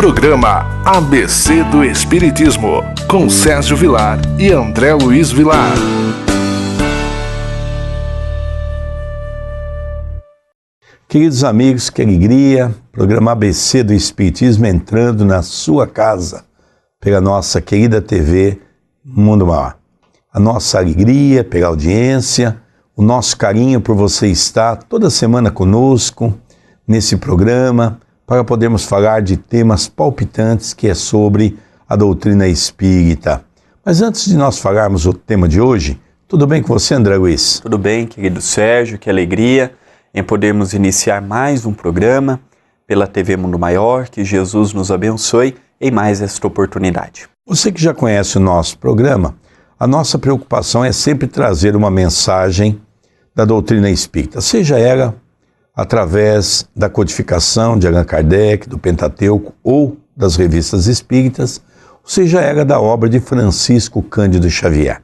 Programa ABC do Espiritismo, com Sérgio Vilar e André Luiz Vilar. Queridos amigos, que alegria, programa ABC do Espiritismo entrando na sua casa, pela nossa querida TV Mundo Maior. A nossa alegria pela audiência, o nosso carinho por você estar toda semana conosco nesse programa, para podermos falar de temas palpitantes que é sobre a doutrina espírita. Mas antes de nós falarmos o tema de hoje, tudo bem com você, André Luiz? Tudo bem, querido Sérgio, que alegria em podermos iniciar mais um programa pela TV Mundo Maior, que Jesus nos abençoe em mais esta oportunidade. Você que já conhece o nosso programa, a nossa preocupação é sempre trazer uma mensagem da doutrina espírita, seja ela através da codificação de Allan Kardec, do Pentateuco ou das revistas espíritas, ou seja ela da obra de Francisco Cândido Xavier,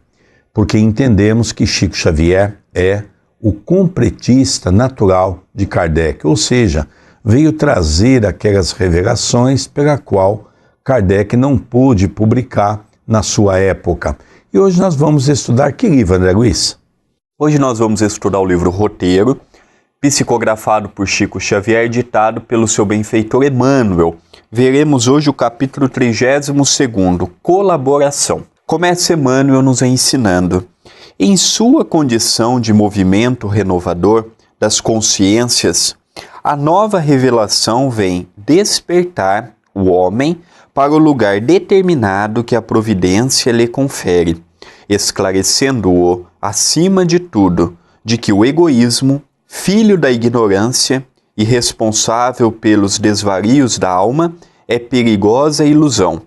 porque entendemos que Chico Xavier é o completista natural de Kardec, ou seja, veio trazer aquelas revelações pela qual Kardec não pôde publicar na sua época. E hoje nós vamos estudar que livro, André Luiz? Hoje nós vamos estudar o livro Roteiro, psicografado por Chico Xavier, editado pelo seu benfeitor Emmanuel. Veremos hoje o capítulo 32º, Colaboração. Começa Emmanuel nos ensinando: em sua condição de movimento renovador das consciências, a nova revelação vem despertar o homem para o lugar determinado que a providência lhe confere, esclarecendo-o, acima de tudo, de que o egoísmo, filho da ignorância e responsável pelos desvarios da alma, é perigosa ilusão,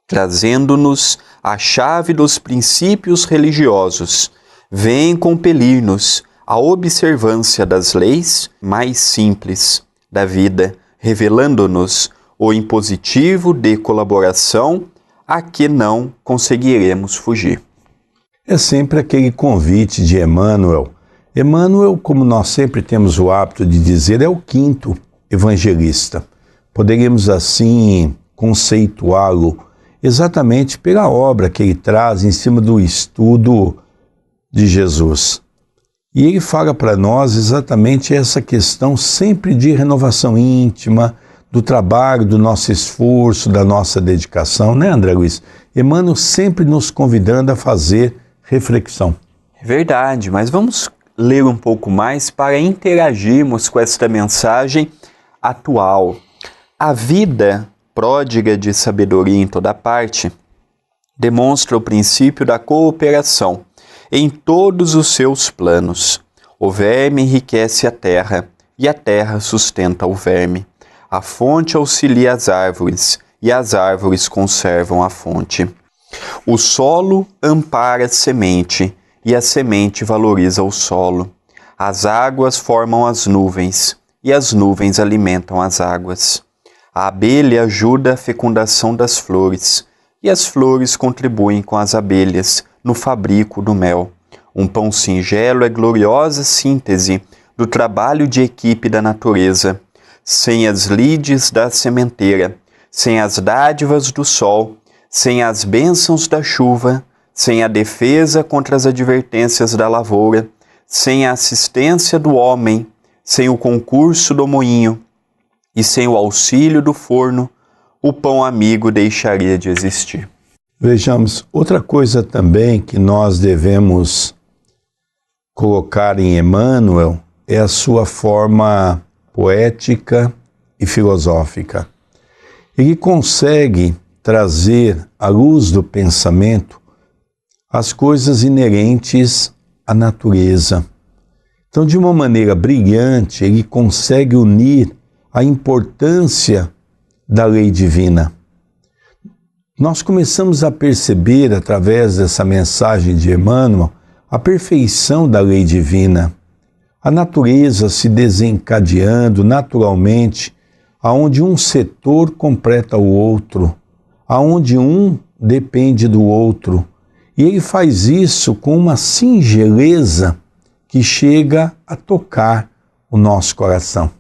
trazendo-nos a chave dos princípios religiosos, vem compelir-nos à observância das leis mais simples da vida, revelando-nos o impositivo de colaboração a que não conseguiremos fugir. É sempre aquele convite de Emmanuel. Emmanuel, como nós sempre temos o hábito de dizer, é o quinto evangelista. Poderíamos assim conceituá-lo exatamente pela obra que ele traz em cima do estudo de Jesus. E ele fala para nós exatamente essa questão sempre de renovação íntima, do trabalho, do nosso esforço, da nossa dedicação, né, André Luiz? Emmanuel sempre nos convidando a fazer reflexão. É verdade, mas vamos ler um pouco mais para interagirmos com esta mensagem atual. A vida pródiga de sabedoria em toda parte demonstra o princípio da cooperação em todos os seus planos. O verme enriquece a terra e a terra sustenta o verme. A fonte auxilia as árvores e as árvores conservam a fonte. O solo ampara a semente e a semente valoriza o solo. As águas formam as nuvens e as nuvens alimentam as águas. A abelha ajuda a fecundação das flores e as flores contribuem com as abelhas no fabrico do mel. Um pão singelo é gloriosa síntese do trabalho de equipe da natureza. Sem as lides da sementeira, sem as dádivas do sol, sem as bênçãos da chuva, sem a defesa contra as advertências da lavoura, sem a assistência do homem, sem o concurso do moinho e sem o auxílio do forno, o pão amigo deixaria de existir. Vejamos, outra coisa também que nós devemos colocar em Emmanuel é a sua forma poética e filosófica. Ele consegue trazer à luz do pensamento as coisas inerentes à natureza. Então, de uma maneira brilhante, ele consegue unir a importância da lei divina. Nós começamos a perceber, através dessa mensagem de Emmanuel, a perfeição da lei divina. A natureza se desencadeando naturalmente, aonde um setor completa o outro, aonde um depende do outro. E ele faz isso com uma singeleza que chega a tocar o nosso coração.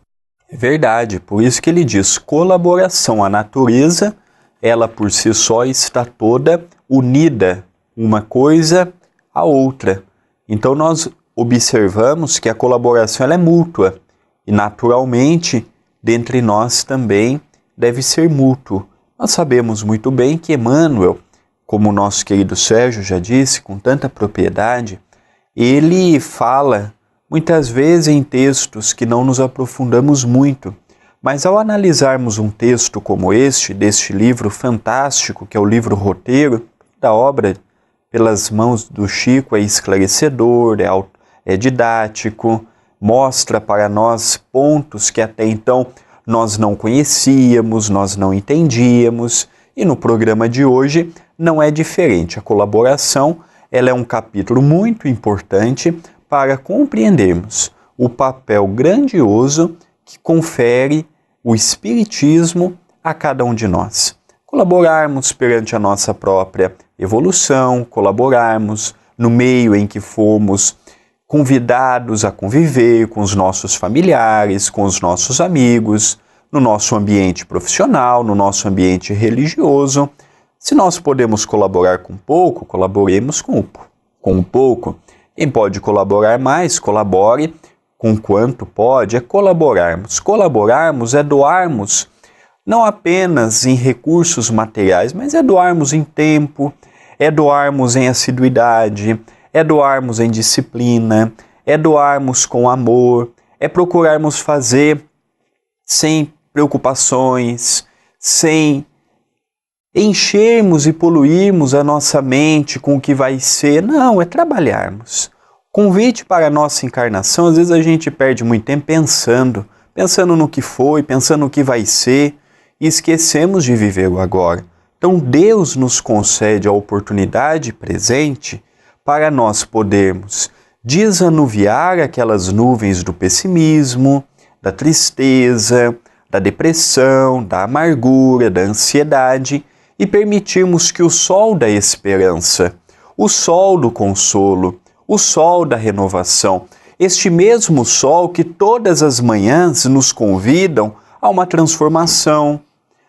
É verdade, por isso que ele diz colaboração. A natureza, ela por si só está toda unida, uma coisa à outra. Então nós observamos que a colaboração ela é mútua e naturalmente dentre nós também deve ser mútuo. Nós sabemos muito bem que Emmanuel, como o nosso querido Sérgio já disse com tanta propriedade, ele fala muitas vezes em textos que não nos aprofundamos muito, mas ao analisarmos um texto como este, deste livro fantástico, que é o livro Roteiro, da obra pelas mãos do Chico é esclarecedor, é didático, mostra para nós pontos que até então nós não conhecíamos, nós não entendíamos, e no programa de hoje não é diferente. A colaboração ela é um capítulo muito importante para compreendermos o papel grandioso que confere o Espiritismo a cada um de nós. Colaborarmos perante a nossa própria evolução, colaborarmos no meio em que fomos convidados a conviver com os nossos familiares, com os nossos amigos, no nosso ambiente profissional, no nosso ambiente religioso. Se nós podemos colaborar com pouco, colaboremos com pouco. Quem pode colaborar mais, colabore com quanto pode, é colaborarmos. Colaborarmos é doarmos, não apenas em recursos materiais, mas é doarmos em tempo, é doarmos em assiduidade, é doarmos em disciplina, é doarmos com amor, é procurarmos fazer sem preocupações, sem enchermos e poluirmos a nossa mente com o que vai ser. Não, é trabalharmos. Convite para a nossa encarnação, às vezes a gente perde muito tempo pensando no que foi, pensando no que vai ser, e esquecemos de viver o agora. Então Deus nos concede a oportunidade presente para nós podermos desanuviar aquelas nuvens do pessimismo, da tristeza, da depressão, da amargura, da ansiedade e permitirmos que o sol da esperança, o sol do consolo, o sol da renovação, este mesmo sol que todas as manhãs nos convidam a uma transformação,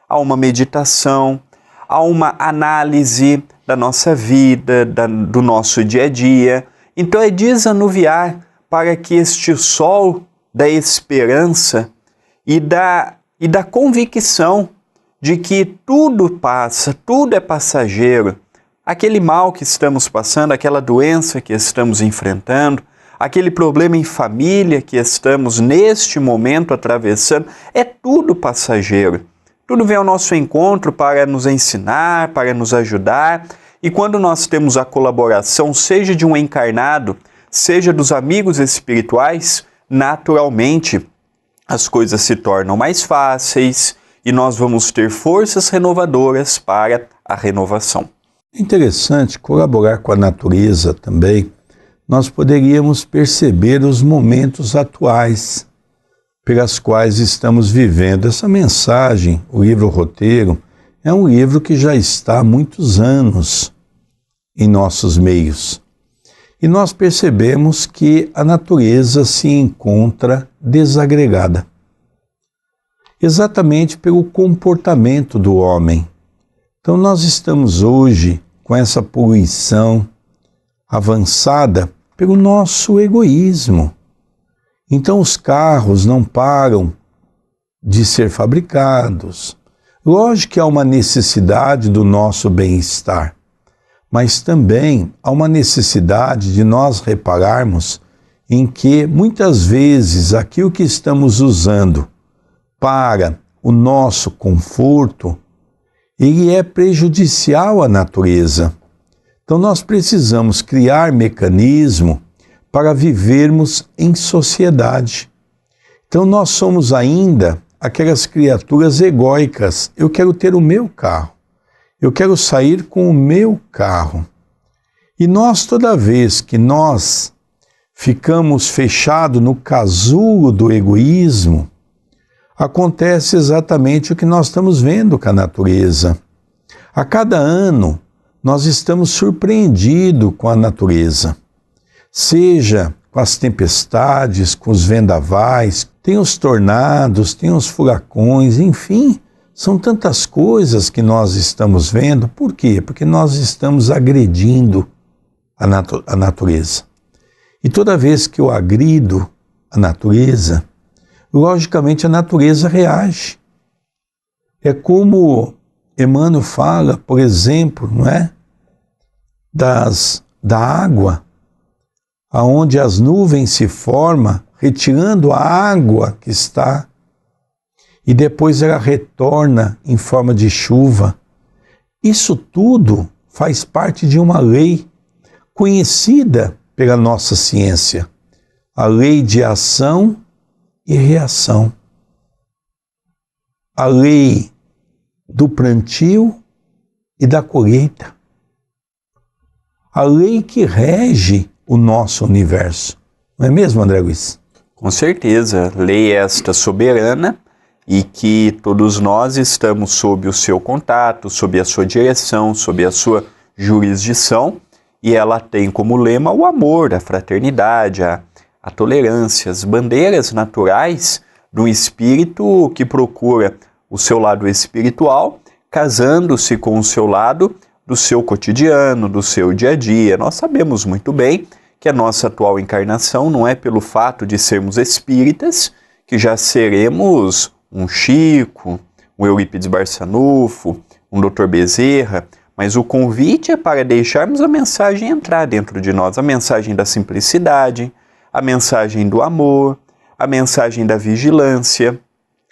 a uma meditação, a uma análise da nossa vida, do nosso dia a dia. Então é desanuviar para que este sol da esperança e da convicção de que tudo passa, tudo é passageiro. Aquele mal que estamos passando, aquela doença que estamos enfrentando, aquele problema em família que estamos neste momento atravessando, é tudo passageiro. Tudo vem ao nosso encontro para nos ensinar, para nos ajudar. E quando nós temos a colaboração, seja de um encarnado, seja dos amigos espirituais, naturalmente as coisas se tornam mais fáceis e nós vamos ter forças renovadoras para a renovação. É interessante colaborar com a natureza também. Nós poderíamos perceber os momentos atuais pelas quais estamos vivendo. Essa mensagem, o livro Roteiro, é um livro que já está há muitos anos em nossos meios. E nós percebemos que a natureza se encontra desagregada, exatamente pelo comportamento do homem. Então nós estamos hoje com essa poluição avançada pelo nosso egoísmo. Então os carros não param de ser fabricados. Lógico que há uma necessidade do nosso bem-estar, mas também há uma necessidade de nós repararmos em que muitas vezes aquilo que estamos usando para o nosso conforto, ele é prejudicial à natureza. Então nós precisamos criar mecanismo para vivermos em sociedade. Então nós somos ainda aquelas criaturas egóicas. Eu quero ter o meu carro. Eu quero sair com o meu carro. E nós, toda vez que nós ficamos fechados no casulo do egoísmo, acontece exatamente o que nós estamos vendo com a natureza. A cada ano, nós estamos surpreendidos com a natureza, seja com as tempestades, com os vendavais, tem os tornados, tem os furacões, enfim, são tantas coisas que nós estamos vendo. Por quê? Porque nós estamos agredindo a natureza. E toda vez que eu agrido a natureza, logicamente a natureza reage. É como Emmanuel fala, por exemplo, não é? Da água, aonde as nuvens se formam, retirando a água que está, e depois ela retorna em forma de chuva. Isso tudo faz parte de uma lei conhecida pela nossa ciência, a lei de ação e reação, a lei do plantio e da colheita, a lei que rege o nosso universo. Não é mesmo, André Luiz? Com certeza, lei esta soberana e que todos nós estamos sob o seu contato, sob a sua direção, sob a sua jurisdição, e ela tem como lema o amor, a fraternidade, a tolerância, as bandeiras naturais de um espírito que procura o seu lado espiritual, casando-se com o seu lado do seu cotidiano, do seu dia a dia. Nós sabemos muito bem que a nossa atual encarnação não é pelo fato de sermos espíritas que já seremos um Chico, um Eurípides Barçanufo, um Dr. Bezerra, mas o convite é para deixarmos a mensagem entrar dentro de nós, a mensagem da simplicidade, a mensagem do amor, a mensagem da vigilância,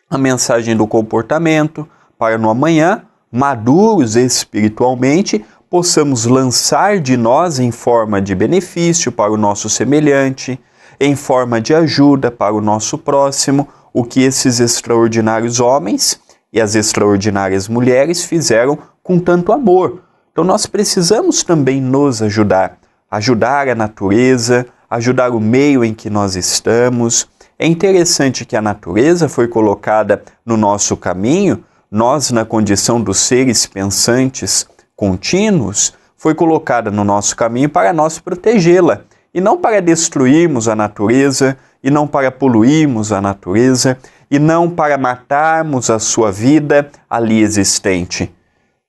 a mensagem do comportamento, para no amanhã, maduros espiritualmente, possamos lançar de nós em forma de benefício para o nosso semelhante, em forma de ajuda para o nosso próximo, o que esses extraordinários homens e as extraordinárias mulheres fizeram com tanto amor. Então nós precisamos também nos ajudar a natureza, ajudar o meio em que nós estamos. É interessante que a natureza foi colocada no nosso caminho, nós na condição dos seres pensantes contínuos, foi colocada no nosso caminho para nós protegê-la, e não para destruirmos a natureza, e não para poluirmos a natureza, e não para matarmos a sua vida ali existente.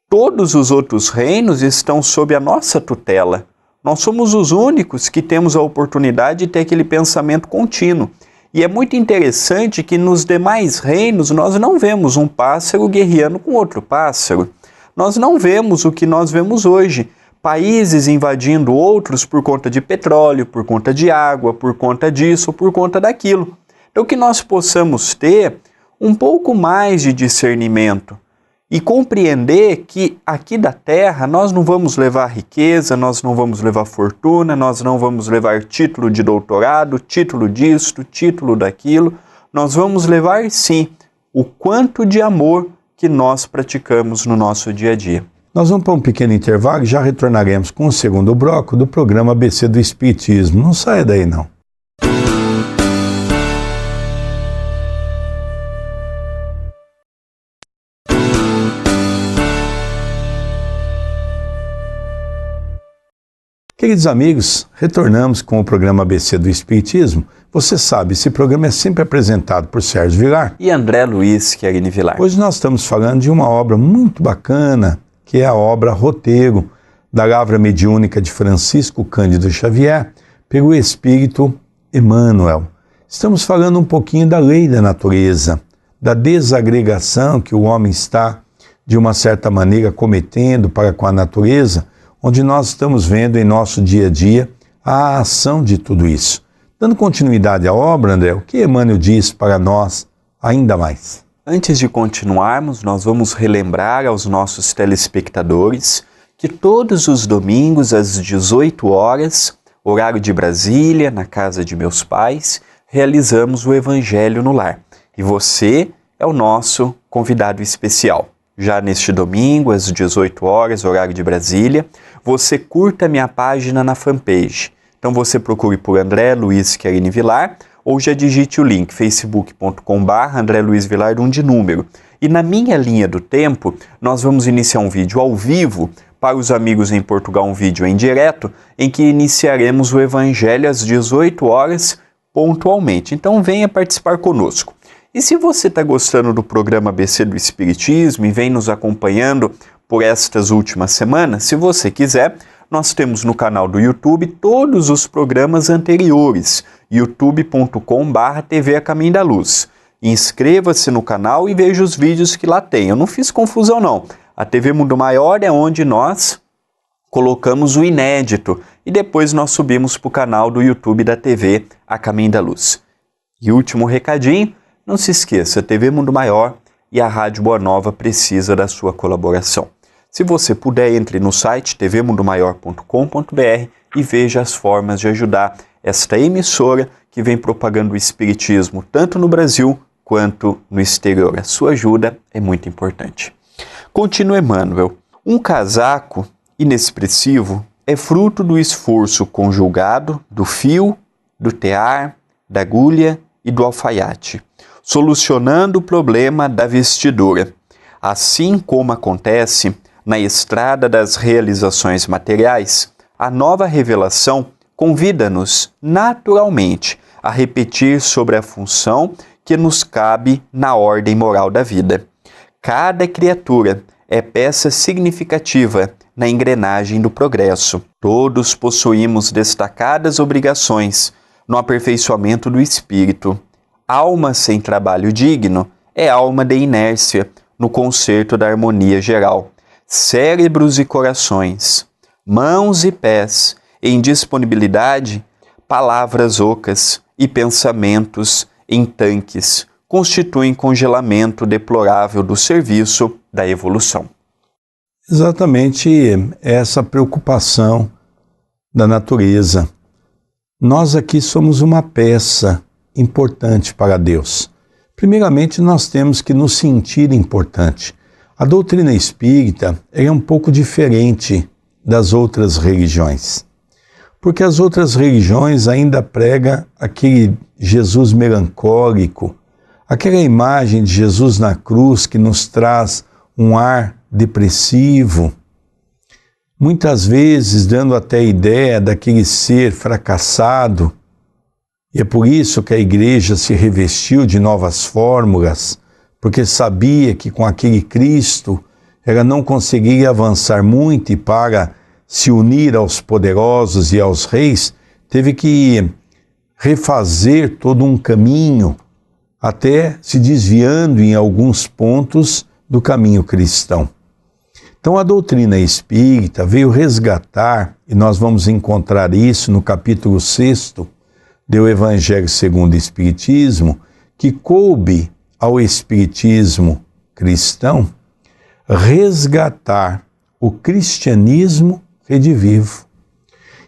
Todos os outros reinos estão sob a nossa tutela. Nós somos os únicos que temos a oportunidade de ter aquele pensamento contínuo. E é muito interessante que nos demais reinos nós não vemos um pássaro guerreando com outro pássaro. Nós não vemos o que nós vemos hoje. Países invadindo outros por conta de petróleo, por conta de água, por conta disso, por conta daquilo. Então que nós possamos ter um pouco mais de discernimento e compreender que aqui da Terra nós não vamos levar riqueza, nós não vamos levar fortuna, nós não vamos levar título de doutorado, título disto, título daquilo. Nós vamos levar sim o quanto de amor que nós praticamos no nosso dia a dia. Nós vamos para um pequeno intervalo e já retornaremos com o segundo bloco do programa ABC do Espiritismo. Não saia daí não. Queridos amigos, retornamos com o programa ABC do Espiritismo. Você sabe, esse programa é sempre apresentado por Sérgio Vilar e André Luiz Querini Vilar. Hoje nós estamos falando de uma obra muito bacana, que é a obra Roteiro, da Lavra Mediúnica de Francisco Cândido Xavier, pelo Espírito Emmanuel. Estamos falando um pouquinho da lei da natureza, da desagregação que o homem está, de uma certa maneira, cometendo para com a natureza, onde nós estamos vendo em nosso dia a dia a ação de tudo isso. Dando continuidade à obra, André, o que Emmanuel diz para nós ainda mais? Antes de continuarmos, nós vamos relembrar aos nossos telespectadores que todos os domingos às 18 horas, horário de Brasília, na casa de meus pais, realizamos o Evangelho no Lar. E você é o nosso convidado especial. Já neste domingo, às 18 horas, horário de Brasília, você curta minha página na fanpage. Então você procure por André Luiz Querini Vilar ou já digite o link facebook.com/André Luiz Vilar 1 de número. E na minha linha do tempo, nós vamos iniciar um vídeo ao vivo para os amigos em Portugal um vídeo em direto em que iniciaremos o Evangelho às 18 horas pontualmente. Então venha participar conosco. E se você está gostando do programa ABC do Espiritismo e vem nos acompanhando por estas últimas semanas, se você quiser, nós temos no canal do YouTube todos os programas anteriores, youtube.com/TV A Caminho da Luz. Inscreva-se no canal e veja os vídeos que lá tem. Eu não fiz confusão não. A TV Mundo Maior é onde nós colocamos o inédito e depois nós subimos para o canal do YouTube da TV A Caminho da Luz. E último recadinho, não se esqueça, a TV Mundo Maior e a Rádio Boa Nova precisa da sua colaboração. Se você puder, entre no site tvmundomaior.com.br e veja as formas de ajudar esta emissora que vem propagando o Espiritismo tanto no Brasil quanto no exterior. A sua ajuda é muito importante. Continua Emmanuel. Um casaco inexpressivo é fruto do esforço conjugado do fio, do tear, da agulha e do alfaiate, solucionando o problema da vestidura. Assim como acontece na estrada das realizações materiais, a nova revelação convida-nos naturalmente a repetir sobre a função que nos cabe na ordem moral da vida. Cada criatura é peça significativa na engrenagem do progresso. Todos possuímos destacadas obrigações no aperfeiçoamento do espírito. Alma sem trabalho digno é alma de inércia no concerto da harmonia geral. Cérebros e corações, mãos e pés em disponibilidade, palavras ocas e pensamentos em tanques constituem congelamento deplorável do serviço da evolução. Exatamente essa preocupação da natureza. Nós aqui somos uma peça importante para Deus. Primeiramente, nós temos que nos sentir importante. A doutrina espírita é um pouco diferente das outras religiões, porque as outras religiões ainda pregam aquele Jesus melancólico, aquela imagem de Jesus na cruz que nos traz um ar depressivo, muitas vezes dando até a ideia daquele ser fracassado. E é por isso que a igreja se revestiu de novas fórmulas, porque sabia que com aquele Cristo ela não conseguiria avançar muito e para se unir aos poderosos e aos reis, teve que refazer todo um caminho, até se desviando em alguns pontos do caminho cristão. Então a doutrina espírita veio resgatar, e nós vamos encontrar isso no capítulo 6º do Evangelho segundo o Espiritismo, que coube ao Espiritismo cristão resgatar o cristianismo redivivo.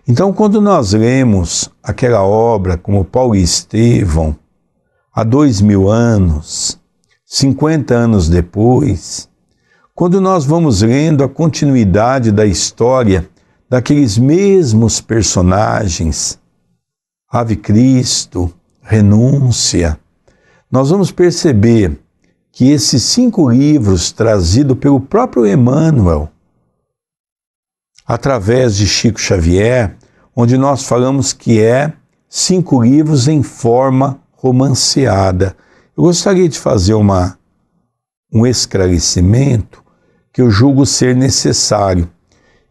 Então, quando nós lemos aquela obra como Paulo e Estevão, há 2000 anos, 50 anos depois, quando nós vamos lendo a continuidade da história daqueles mesmos personagens, Ave Cristo, Renúncia, nós vamos perceber que esses 5 livros trazidos pelo próprio Emmanuel, através de Chico Xavier, onde nós falamos que é 5 livros em forma romanceada. Eu gostaria de fazer um esclarecimento que eu julgo ser necessário.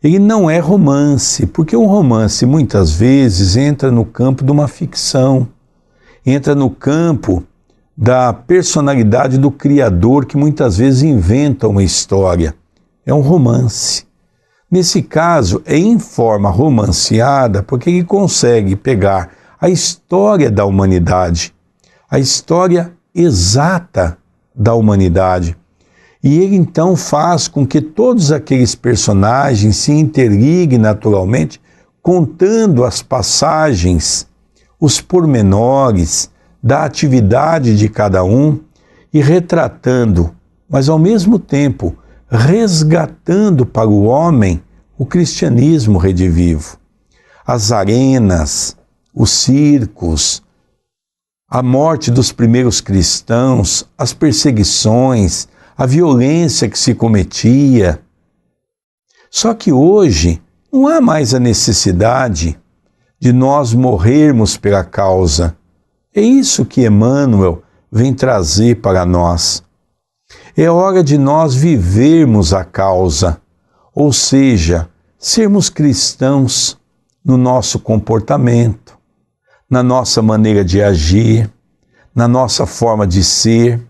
Ele não é romance, porque um romance muitas vezes entra no campo de uma ficção, entra no campo da personalidade do criador que muitas vezes inventa uma história. É um romance. Nesse caso, é em forma romanceada porque ele consegue pegar a história da humanidade, a história exata da humanidade. E ele então faz com que todos aqueles personagens se interliguem naturalmente, contando as passagens, os pormenores da atividade de cada um e retratando, mas ao mesmo tempo resgatando para o homem o cristianismo redivivo. As arenas, os circos, a morte dos primeiros cristãos, as perseguições, a violência que se cometia, Só que hoje não há mais a necessidade de nós morrermos pela causa. É isso que Emmanuel vem trazer para nós. É hora de nós vivermos a causa, ou seja, sermos cristãos no nosso comportamento, na nossa maneira de agir, na nossa forma de ser,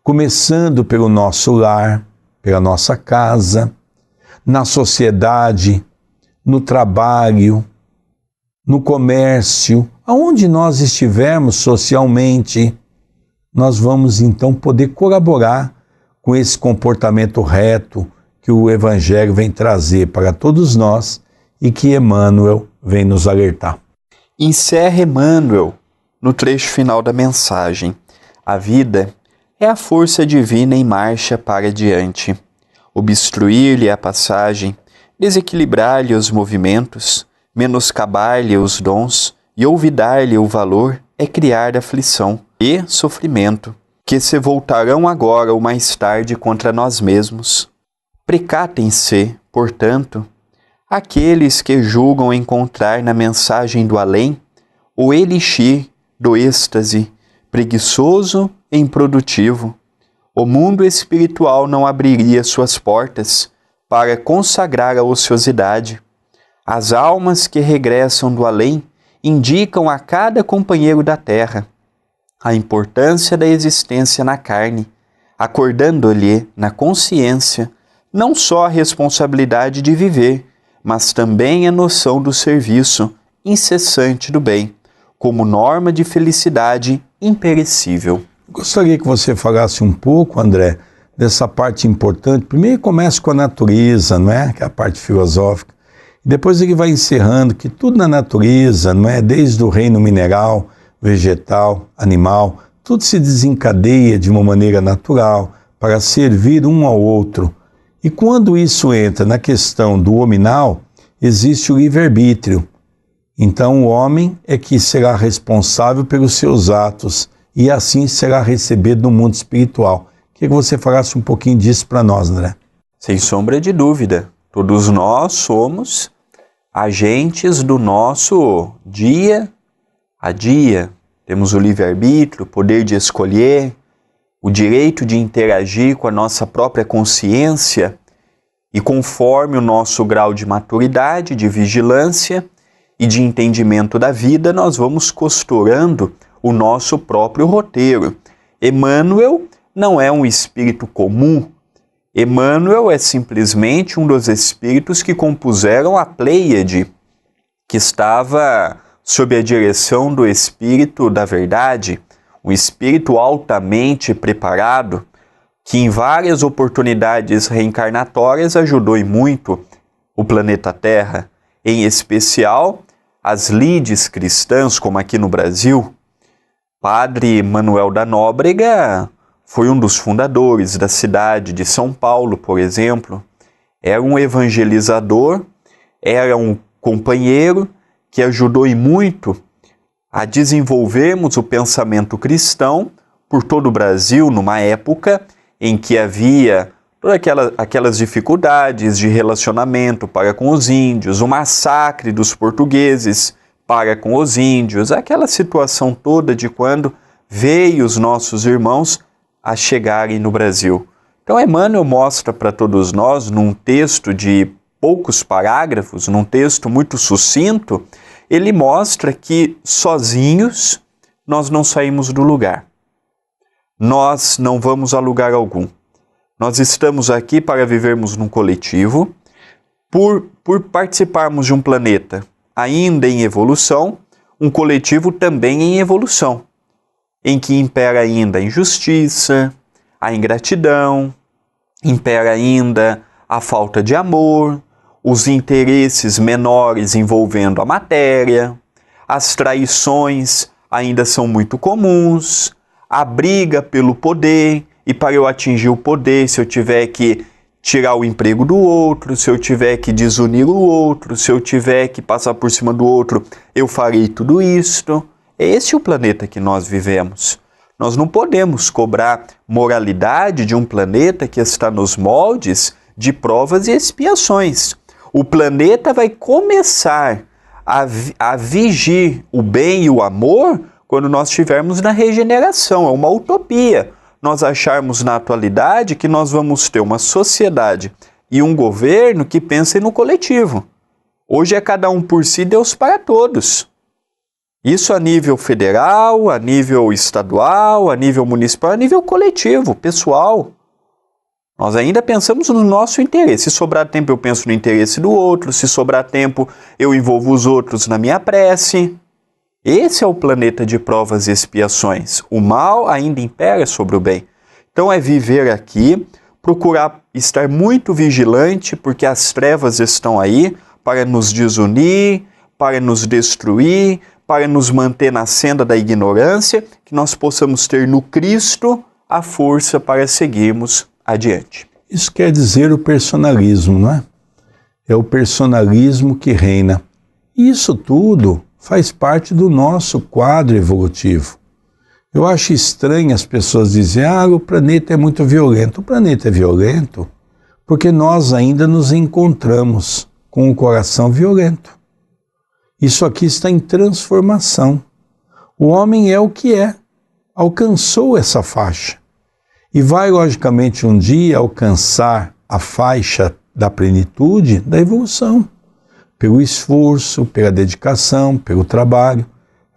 começando pelo nosso lar, pela nossa casa, na sociedade, no trabalho, no comércio, aonde nós estivermos socialmente, nós vamos então poder colaborar com esse comportamento reto que o Evangelho vem trazer para todos nós e que Emmanuel vem nos alertar. Encerra Emmanuel no trecho final da mensagem. A vida é a força divina em marcha para diante. Obstruir-lhe a passagem, desequilibrar-lhe os movimentos, menoscabar-lhe os dons e olvidar-lhe o valor é criar aflição e sofrimento, que se voltarão agora ou mais tarde contra nós mesmos. Precatem-se, portanto, aqueles que julgam encontrar na mensagem do além o elixir do êxtase, preguiçoso e improdutivo. O mundo espiritual não abriria suas portas para consagrar a ociosidade. As almas que regressam do além indicam a cada companheiro da terra a importância da existência na carne, acordando-lhe na consciência não só a responsabilidade de viver, mas também a noção do serviço incessante do bem, como norma de felicidade imperecível. Gostaria que você falasse um pouco, André, dessa parte importante. Primeiro começa com a natureza, não é? Que é a parte filosófica. Depois ele vai encerrando que tudo na natureza, não é? Desde o reino mineral, vegetal, animal, tudo se desencadeia de uma maneira natural para servir um ao outro. E quando isso entra na questão do hominal, existe o livre-arbítrio. Então o homem é que será responsável pelos seus atos e assim será recebido no mundo espiritual. Queria que você falasse um pouquinho disso para nós, André. Sem sombra de dúvida, todos nós somos agentes do nosso dia a dia. Temos o livre-arbítrio, o poder de escolher, o direito de interagir com a nossa própria consciência e conforme o nosso grau de maturidade, de vigilância e de entendimento da vida, nós vamos costurando o nosso próprio roteiro. Emmanuel não é um espírito comum. Emmanuel é simplesmente um dos espíritos que compuseram a Pleiade, que estava sob a direção do Espírito da Verdade, um espírito altamente preparado, que em várias oportunidades reencarnatórias ajudou e muito o planeta Terra, em especial as lides cristãs, como aqui no Brasil. Padre Manuel da Nóbrega foi um dos fundadores da cidade de São Paulo, por exemplo. Era um evangelizador, era um companheiro que ajudou e muito a desenvolvermos o pensamento cristão por todo o Brasil, numa época em que havia todas aquelas dificuldades de relacionamento para com os índios, o massacre dos portugueses para com os índios, aquela situação toda de quando veio os nossos irmãos a chegarem no Brasil. Então Emmanuel mostra para todos nós, num texto de poucos parágrafos, num texto muito sucinto, ele mostra que sozinhos nós não saímos do lugar. Nós não vamos a lugar algum. Nós estamos aqui para vivermos num coletivo, por participarmos de um planeta ainda em evolução, um coletivo também em evolução, em que impera ainda a injustiça, a ingratidão, impera ainda a falta de amor, os interesses menores envolvendo a matéria, as traições ainda são muito comuns, a briga pelo poder, e para eu atingir o poder, se eu tiver que tirar o emprego do outro, se eu tiver que desunir o outro, se eu tiver que passar por cima do outro, eu farei tudo isto. É esse o planeta que nós vivemos. Nós não podemos cobrar moralidade de um planeta que está nos moldes de provas e expiações. O planeta vai começar a vigir o bem e o amor quando nós estivermos na regeneração. É uma utopia nós acharmos na atualidade que nós vamos ter uma sociedade e um governo que pensem no coletivo. Hoje é cada um por si, Deus para todos. Isso a nível federal, a nível estadual, a nível municipal, a nível coletivo, pessoal. Nós ainda pensamos no nosso interesse. Se sobrar tempo, eu penso no interesse do outro. Se sobrar tempo, eu envolvo os outros na minha prece. Esse é o planeta de provas e expiações. O mal ainda impera sobre o bem. Então é viver aqui, procurar estar muito vigilante, porque as trevas estão aí para nos desunir, para nos destruir, para nos manter na senda da ignorância, que nós possamos ter no Cristo a força para seguirmos adiante. Isso quer dizer o personalismo, não é? É o personalismo que reina. E isso tudo faz parte do nosso quadro evolutivo. Eu acho estranho as pessoas dizerem, o planeta é muito violento. O planeta é violento porque nós ainda nos encontramos com o coração violento. Isso aqui está em transformação. O homem é o que é, alcançou essa faixa. E vai, logicamente, um dia alcançar a faixa da plenitude da evolução. Pelo esforço, pela dedicação, pelo trabalho.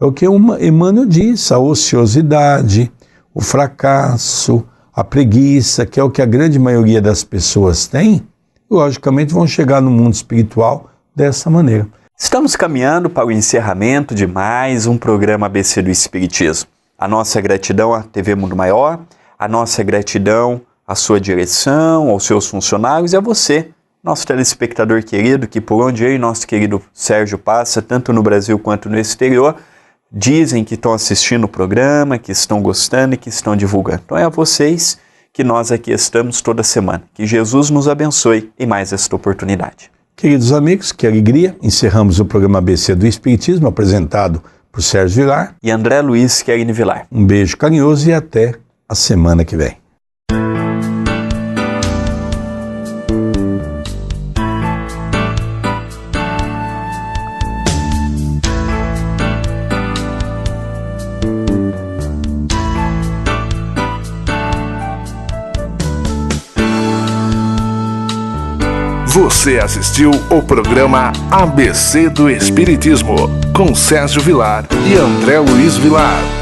É o que Emmanuel diz, a ociosidade, o fracasso, a preguiça, que é o que a grande maioria das pessoas tem, logicamente vão chegar no mundo espiritual dessa maneira. Estamos caminhando para o encerramento de mais um programa ABC do Espiritismo. A nossa gratidão à TV Mundo Maior, a nossa gratidão à sua direção, aos seus funcionários e a você, nosso telespectador querido, que por onde eu e nosso querido Sérgio passa, tanto no Brasil quanto no exterior, dizem que estão assistindo o programa, que estão gostando e que estão divulgando. Então é a vocês que nós aqui estamos toda semana. Que Jesus nos abençoe em mais esta oportunidade. Queridos amigos, que alegria! Encerramos o programa ABC do Espiritismo, apresentado por Sérgio Vilar e André Luiz Querini Vilar. Um beijo carinhoso e até a semana que vem. Você assistiu o programa ABC do Espiritismo, com Sérgio Vilar e André Luiz Vilar.